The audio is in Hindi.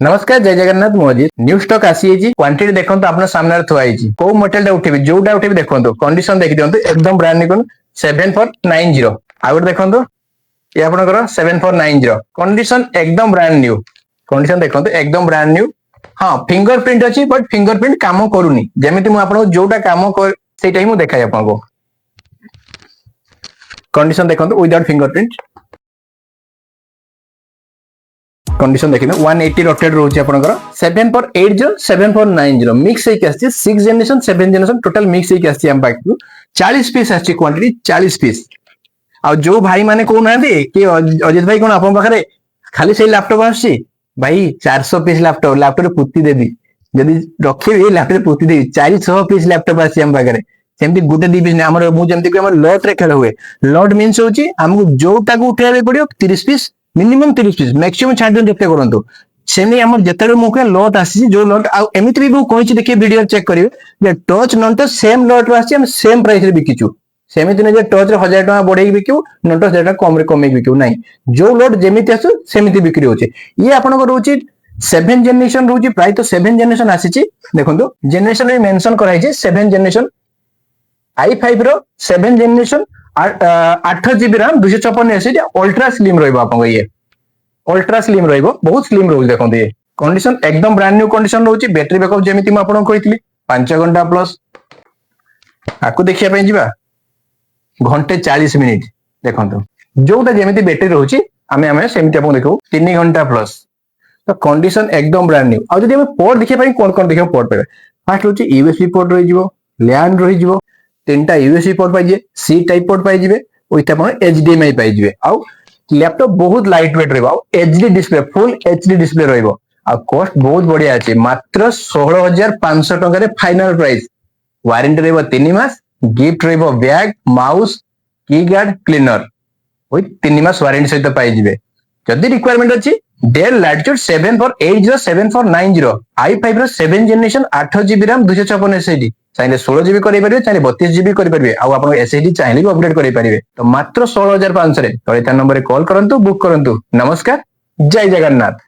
नमस्कार जय जगन्नाथ मोदी न्यू स्टॉक आसी क्वांटिटी देखो आपन सामने थुआ को मॉडल उठेबी जोटा उठेबी देखो कंडीशन देखि दियंतु एकदम ब्रांड न्यू 7490 आ गटे देखो ये आपनकर 7490 कंडीशन एकदम ब्रांड न्यू कंडीशन देखो एकदम ब्रांड न्यू। हाँ फिंगरप्रिंट अच्छी बट फिंगरप्रिंट काम करूनी जमीती मु आपन जोटा काम कर सेटा ही मु देखाई आपन कंडीशन देखो विदाउट फिंगरप्रिंट कंडीशन देखिए 180 रोटेट रोचे आपनकर 7480 7490 मिक्स होके आछि 6 जनरेशन 7 जनरेशन टोटल मिक्स होके आछि हम पाक 40 पीस आछि क्वांटिटी 40 पीस आ जो भाई माने को ना दे कि अजित भाई कोन आपन पाखरे खाली से लैपटॉप आछि भाई 400 पीस लैपटॉप लैपटॉप पुती देबी जदी रखिबी लैपटॉप पुती देबी 400 पीस लैपटॉप आछि हम पाखरे सेमती गुटे दी पीस हमर मु जेमती कि हमर लॉट रे खेल हुए लॉट मींस होची हमको जोटा को उठाबे पड़ियो 30 पीस मिनिमम 30 पीस मैक्सिमम छाड़ जेते करंतु सेमनी हमर जेतेले मु के लॉट आसी जो लॉट आ एमिति भी मु कहिछि देखिए वीडियो चेक करिवे जे टच नन तो सेम लॉट आसी हम सेम प्राइस रे बिकिछु सेमिति ने जे टच रे 1000 टका बढ़ेई बिकिउ नन तो 1000 टका कम रे कमे बिकिउ नाही जो लॉट जेमिति आसु सेमिति बिक्री होचे ये आपन को रहउची 7 जनरेशन रहउची प्राय तो 7 जनरेशन आसीची देखंतु जनरेशन रे मेंशन कराई छै 7 जनरेशन i5 रो 7 generation 8 GB RAM 256 SSD ultra slim रहइबो आपन ये अल्ट्रा स्लिम रहइबो बहुत स्लिम रहउ देखंतु ये कंडीशन एकदम ब्रांड न्यू कंडीशन रहउची बैटरी बैकअप जेमिति म आपन कहितली 5 घंटा प्लस आकु देखिया पय जिबा घंटे 40 मिनिट देखंतु जोटा जेमिति बैटरी रहउची आमे सेमिति आपन देखौ 3 घंटा प्लस तो कंडीशन एकदम ब्रांड न्यू आ जदि हम पोर्ट देखिया पय कोन कोन देखिया पोर्ट पे फर्स्ट होची यूएसबी पोर्ट रहि जिवो लैन रहि जिवो तीनटा यूएसबी पोर्ट पाइजे सी टाइप पोर्ट पाइ जिवे विथ अपन एचडीएमआई पाइ जिवे आ लैपटॉप बहुत लाइट वेट रहइबो आ HD display full HD display रहइबो आ कॉस्ट बहुत बढ़िया अछि मात्र 16500 टका रे फाइनल प्राइस वारंटी रहइबो 3 मास गिफ्ट रहइबो bag mouse keyguard cleaner with 3 मास वारंटी सहित पाइ जिवे जदि रिक्वायरमेंट अछि डेल लैटिट्यूड 7480 7490 i5 रो 7 जनरेशन 8 जीबी रैम 256 एसएसडी चाहे 16 जीबी करें पारे चाहे 32 जीबी करें आप एसएसडी चाहे भी अपडेट करें तो मात्र 16500 रे तो नंबर कॉल करंतु बुक करंतु नमस्कार जय जगन्नाथ।